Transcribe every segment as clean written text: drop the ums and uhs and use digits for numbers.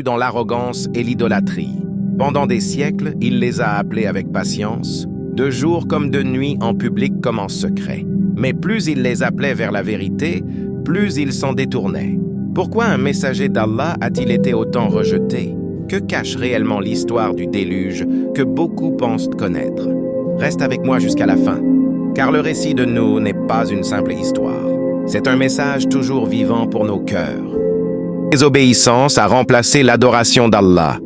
dans l'arrogance et l'idolâtrie. Pendant des siècles, il les a appelés avec patience, de jour comme de nuit, en public comme en secret. Mais plus il les appelait vers la vérité, plus ils s'en détournaient. Pourquoi un messager d'Allah a-t-il été autant rejeté? Que cache réellement l'histoire du déluge que beaucoup pensent connaître? Reste avec moi jusqu'à la fin, car le récit de Nuh n'est pas une simple histoire. C'est un message toujours vivant pour nos cœurs. La désobéissance a remplacé l'adoration d'Allah.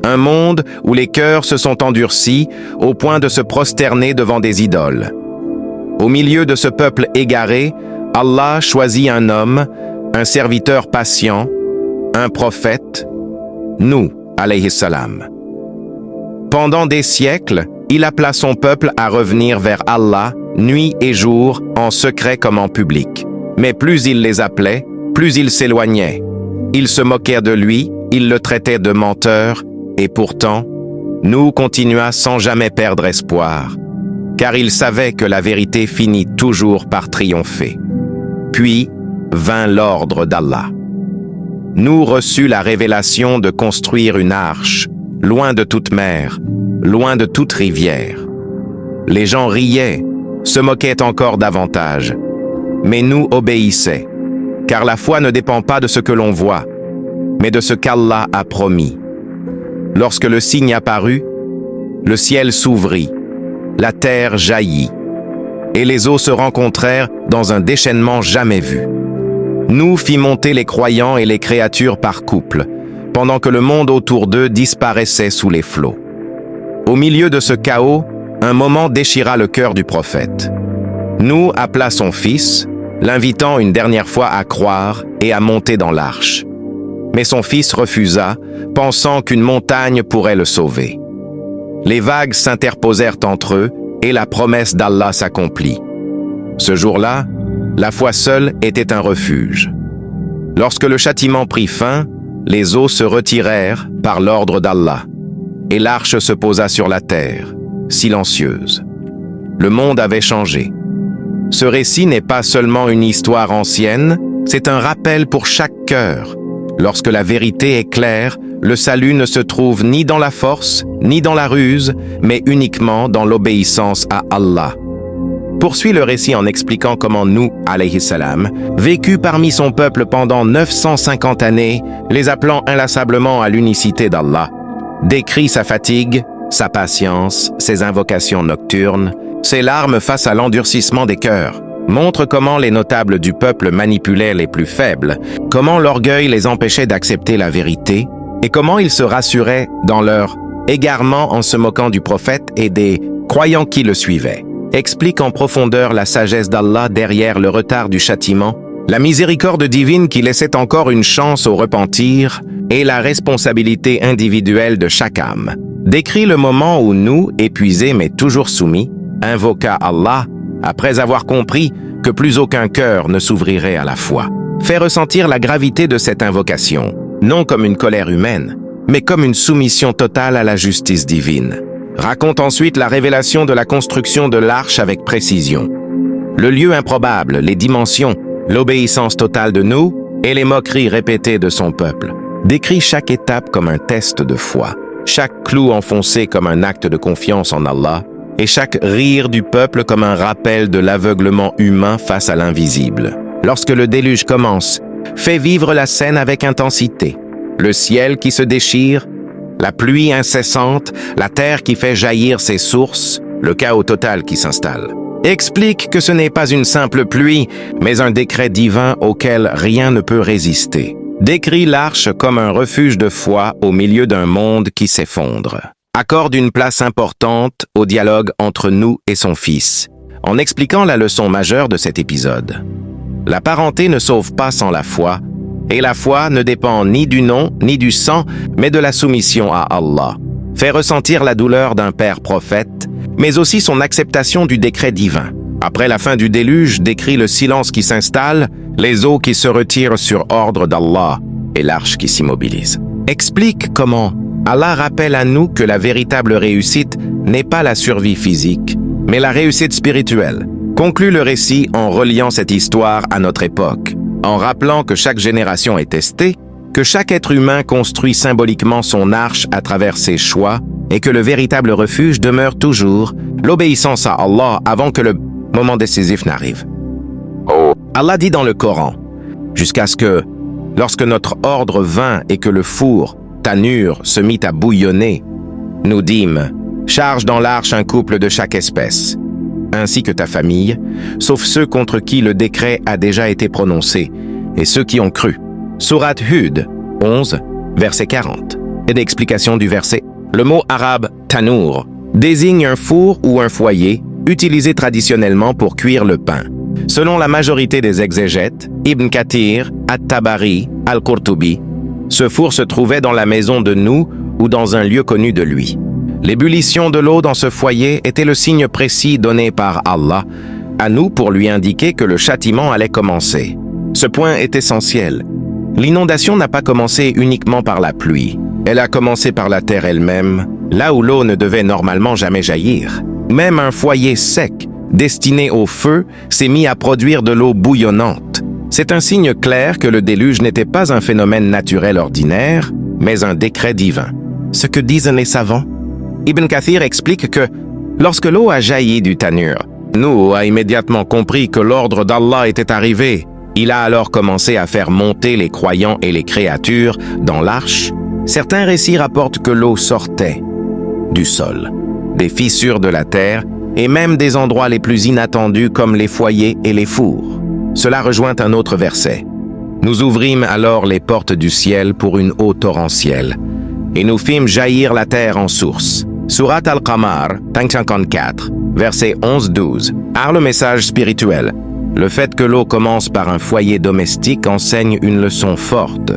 Un monde où les cœurs se sont endurcis au point de se prosterner devant des idoles. Au milieu de ce peuple égaré, Allah choisit un homme, un serviteur patient, un prophète, Nuh, alayhi salam. Pendant des siècles, il appela son peuple à revenir vers Allah, nuit et jour, en secret comme en public. Mais plus il les appelait, plus ils s'éloignaient. Ils se moquèrent de lui, ils le traitaient de menteur, et pourtant, Nuh continua sans jamais perdre espoir, car il savait que la vérité finit toujours par triompher. Puis vint l'ordre d'Allah. Nuh reçut la révélation de construire une arche, loin de toute mer, loin de toute rivière. Les gens riaient, se moquaient encore davantage. Mais Nuh obéissait, car la foi ne dépend pas de ce que l'on voit, mais de ce qu'Allah a promis. Lorsque le signe apparut, le ciel s'ouvrit, la terre jaillit, et les eaux se rencontrèrent dans un déchaînement jamais vu. Nuh fit monter les croyants et les créatures par couple, pendant que le monde autour d'eux disparaissait sous les flots. Au milieu de ce chaos, un moment déchira le cœur du prophète. Nuh appela son fils, l'invitant une dernière fois à croire et à monter dans l'arche. Mais son fils refusa, pensant qu'une montagne pourrait le sauver. Les vagues s'interposèrent entre eux et la promesse d'Allah s'accomplit. Ce jour-là, la foi seule était un refuge. Lorsque le châtiment prit fin, les eaux se retirèrent par l'ordre d'Allah, et l'arche se posa sur la terre, silencieuse. Le monde avait changé. Ce récit n'est pas seulement une histoire ancienne, c'est un rappel pour chaque cœur. Lorsque la vérité est claire, le salut ne se trouve ni dans la force, ni dans la ruse, mais uniquement dans l'obéissance à Allah. Poursuit le récit en expliquant comment Nuh, alayhi salam, vécut parmi son peuple pendant 950 années, les appelant inlassablement à l'unicité d'Allah. Décrit sa fatigue, sa patience, ses invocations nocturnes, ses larmes face à l'endurcissement des cœurs. Montre comment les notables du peuple manipulaient les plus faibles, comment l'orgueil les empêchait d'accepter la vérité, et comment ils se rassuraient dans leur égarement en se moquant du prophète et des croyants qui le suivaient. Explique en profondeur la sagesse d'Allah derrière le retard du châtiment, la miséricorde divine qui laissait encore une chance au repentir et la responsabilité individuelle de chaque âme. Décrit le moment où Nuh, épuisé mais toujours soumis, invoqua Allah après avoir compris que plus aucun cœur ne s'ouvrirait à la foi. Fait ressentir la gravité de cette invocation, non comme une colère humaine, mais comme une soumission totale à la justice divine. Raconte ensuite la révélation de la construction de l'arche avec précision. Le lieu improbable, les dimensions, l'obéissance totale de Nuh et les moqueries répétées de son peuple. Décrit chaque étape comme un test de foi, chaque clou enfoncé comme un acte de confiance en Allah, et chaque rire du peuple comme un rappel de l'aveuglement humain face à l'invisible. Lorsque le déluge commence, fait vivre la scène avec intensité. Le ciel qui se déchire, la pluie incessante, la terre qui fait jaillir ses sources, le chaos total qui s'installe. Explique que ce n'est pas une simple pluie, mais un décret divin auquel rien ne peut résister. Décrit l'arche comme un refuge de foi au milieu d'un monde qui s'effondre. Accorde une place importante au dialogue entre Nuh et son fils, en expliquant la leçon majeure de cet épisode. La parenté ne sauve pas sans la foi, et la foi ne dépend ni du nom ni du sang, mais de la soumission à Allah. Fait ressentir la douleur d'un père prophète, mais aussi son acceptation du décret divin. Après la fin du déluge, décrit le silence qui s'installe, les eaux qui se retirent sur ordre d'Allah et l'arche qui s'immobilise. Explique comment Allah rappelle à nous que la véritable réussite n'est pas la survie physique, mais la réussite spirituelle. Conclut le récit en reliant cette histoire à notre époque, en rappelant que chaque génération est testée, que chaque être humain construit symboliquement son arche à travers ses choix et que le véritable refuge demeure toujours l'obéissance à Allah avant que le moment décisif n'arrive. Allah dit dans le Coran, jusqu'à ce que, lorsque notre ordre vint et que le four, Tanur, se mit à bouillonner, nous dîmes, charge dans l'arche un couple de chaque espèce, ainsi que ta famille, sauf ceux contre qui le décret a déjà été prononcé, et ceux qui ont cru. Sourate Hud 11, verset 40. Et l'explication du verset. Le mot arabe « tanour » désigne un four ou un foyer utilisé traditionnellement pour cuire le pain. Selon la majorité des exégètes, Ibn Kathir, At-Tabari, Al-Qurtubi, ce four se trouvait dans la maison de Nou ou dans un lieu connu de lui. L'ébullition de l'eau dans ce foyer était le signe précis donné par Allah à nous pour lui indiquer que le châtiment allait commencer. Ce point est essentiel. L'inondation n'a pas commencé uniquement par la pluie. Elle a commencé par la terre elle-même, là où l'eau ne devait normalement jamais jaillir. Même un foyer sec, destiné au feu, s'est mis à produire de l'eau bouillonnante. C'est un signe clair que le déluge n'était pas un phénomène naturel ordinaire, mais un décret divin. Ce que disent les savants? Ibn Kathir explique que, lorsque l'eau a jailli du Tanur, Nouh a immédiatement compris que l'ordre d'Allah était arrivé. Il a alors commencé à faire monter les croyants et les créatures dans l'arche. Certains récits rapportent que l'eau sortait du sol, des fissures de la terre et même des endroits les plus inattendus comme les foyers et les fours. Cela rejoint un autre verset. Nous ouvrîmes alors les portes du ciel pour une eau torrentielle et nous fîmes jaillir la terre en source. Sourate Al-Qamar 554, verset 11-12, a le message spirituel. Le fait que l'eau commence par un foyer domestique enseigne une leçon forte.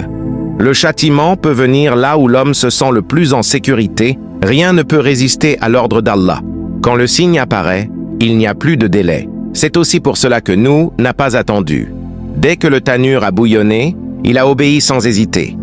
Le châtiment peut venir là où l'homme se sent le plus en sécurité. Rien ne peut résister à l'ordre d'Allah. Quand le signe apparaît, il n'y a plus de délai. C'est aussi pour cela que Nouh n'a pas attendu. Dès que le Tanur a bouillonné, il a obéi sans hésiter.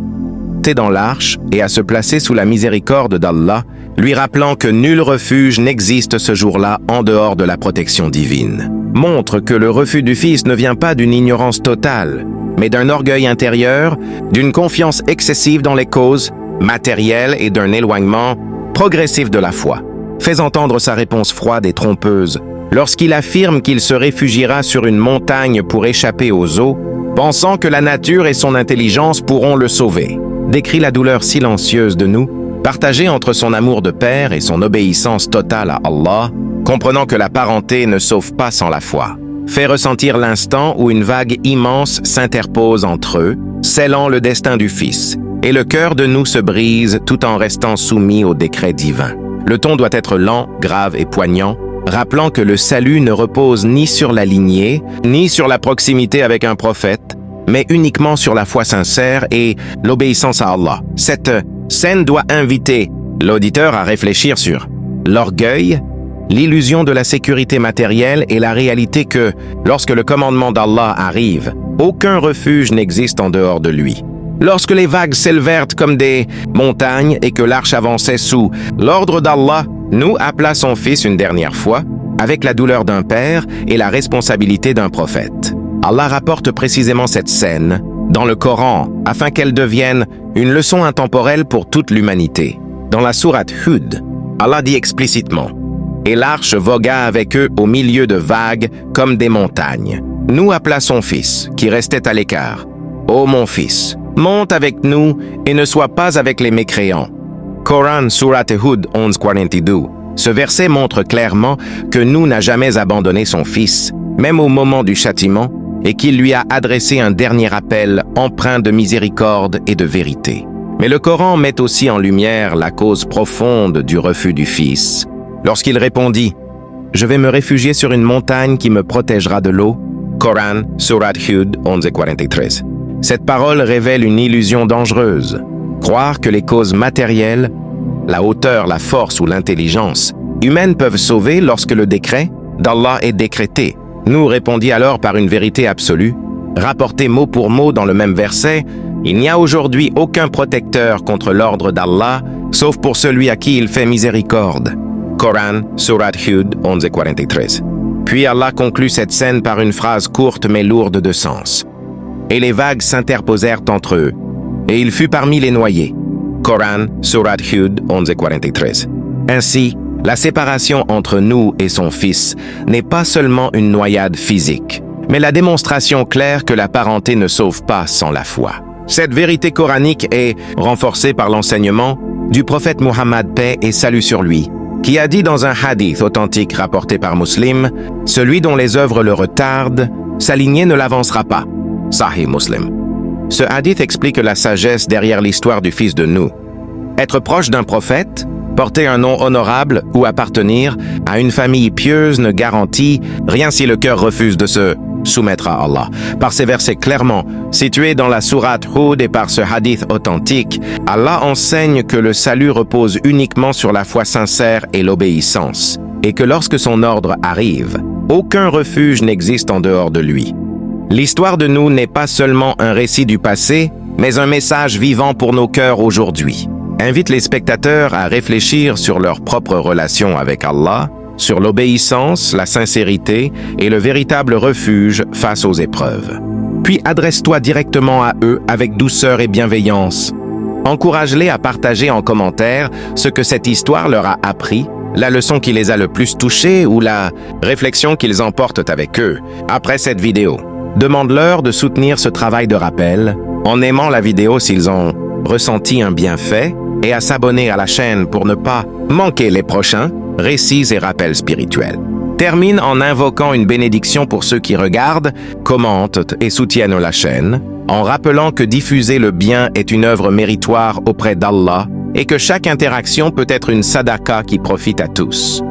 Dans l'arche et à se placer sous la miséricorde d'Allah, lui rappelant que nul refuge n'existe ce jour-là en dehors de la protection divine. Montre que le refus du Fils ne vient pas d'une ignorance totale, mais d'un orgueil intérieur, d'une confiance excessive dans les causes matérielles et d'un éloignement progressif de la foi. Fais entendre sa réponse froide et trompeuse lorsqu'il affirme qu'il se réfugiera sur une montagne pour échapper aux eaux, pensant que la nature et son intelligence pourront le sauver. Décrit la douleur silencieuse de nous, partagée entre son amour de père et son obéissance totale à Allah, comprenant que la parenté ne sauve pas sans la foi. Fait ressentir l'instant où une vague immense s'interpose entre eux, scellant le destin du Fils, et le cœur de nous se brise tout en restant soumis au décret divin. Le ton doit être lent, grave et poignant, rappelant que le salut ne repose ni sur la lignée, ni sur la proximité avec un prophète, mais uniquement sur la foi sincère et l'obéissance à Allah. Cette scène doit inviter l'auditeur à réfléchir sur l'orgueil, l'illusion de la sécurité matérielle et la réalité que, lorsque le commandement d'Allah arrive, aucun refuge n'existe en dehors de lui. Lorsque les vagues s'élevèrent comme des montagnes et que l'arche avançait sous l'ordre d'Allah, Nouh appela son fils une dernière fois, avec la douleur d'un père et la responsabilité d'un prophète. Allah rapporte précisément cette scène dans le Coran afin qu'elle devienne une leçon intemporelle pour toute l'humanité. Dans la sourate Hud, Allah dit explicitement « Et l'arche vogua avec eux au milieu de vagues comme des montagnes. Nouh appela son fils, qui restait à l'écart. « Ô mon fils, monte avec nous et ne sois pas avec les mécréants. » Coran sourate Hud 11:42. Ce verset montre clairement que Nouh n'a jamais abandonné son fils, même au moment du châtiment, et qu'il lui a adressé un dernier appel empreint de miséricorde et de vérité. Mais le Coran met aussi en lumière la cause profonde du refus du Fils. Lorsqu'il répondit « Je vais me réfugier sur une montagne qui me protégera de l'eau » Coran, Surat Hud 11:43. Cette parole révèle une illusion dangereuse. Croire que les causes matérielles, la hauteur, la force ou l'intelligence humaines peuvent sauver lorsque le décret d'Allah est décrété. Nouh répondit alors par une vérité absolue, rapportée mot pour mot dans le même verset, « Il n'y a aujourd'hui aucun protecteur contre l'ordre d'Allah, sauf pour celui à qui il fait miséricorde. » Coran, Surat Hud 11:43. Puis Allah conclut cette scène par une phrase courte mais lourde de sens. « Et les vagues s'interposèrent entre eux, et il fut parmi les noyés. Coran, Surat Hud 11 et 43. Ainsi, la séparation entre nous et son Fils n'est pas seulement une noyade physique, mais la démonstration claire que la parenté ne sauve pas sans la foi. Cette vérité coranique est renforcée par l'enseignement du prophète Muhammad, paix et salut sur lui, qui a dit dans un hadith authentique rapporté par Muslim, « Celui dont les œuvres le retardent, sa lignée ne l'avancera pas. » Sahih Muslim. Ce hadith explique la sagesse derrière l'histoire du fils de Nuh. Être proche d'un prophète, porter un nom honorable ou appartenir à une famille pieuse ne garantit rien si le cœur refuse de se soumettre à Allah. Par ces versets clairement situés dans la sourate Hud et par ce hadith authentique, Allah enseigne que le salut repose uniquement sur la foi sincère et l'obéissance, et que lorsque son ordre arrive, aucun refuge n'existe en dehors de lui. L'histoire de Nuh n'est pas seulement un récit du passé, mais un message vivant pour nos cœurs aujourd'hui. Invite les spectateurs à réfléchir sur leur propre relation avec Allah, sur l'obéissance, la sincérité et le véritable refuge face aux épreuves. Puis adresse-toi directement à eux avec douceur et bienveillance. Encourage-les à partager en commentaire ce que cette histoire leur a appris, la leçon qui les a le plus touchés ou la réflexion qu'ils emportent avec eux après cette vidéo. Demande-leur de soutenir ce travail de rappel en aimant la vidéo s'ils ont ressenti un bienfait et à s'abonner à la chaîne pour ne pas manquer les prochains récits et rappels spirituels. Termine en invoquant une bénédiction pour ceux qui regardent, commentent et soutiennent la chaîne, en rappelant que diffuser le bien est une œuvre méritoire auprès d'Allah et que chaque interaction peut être une sadaqa qui profite à tous.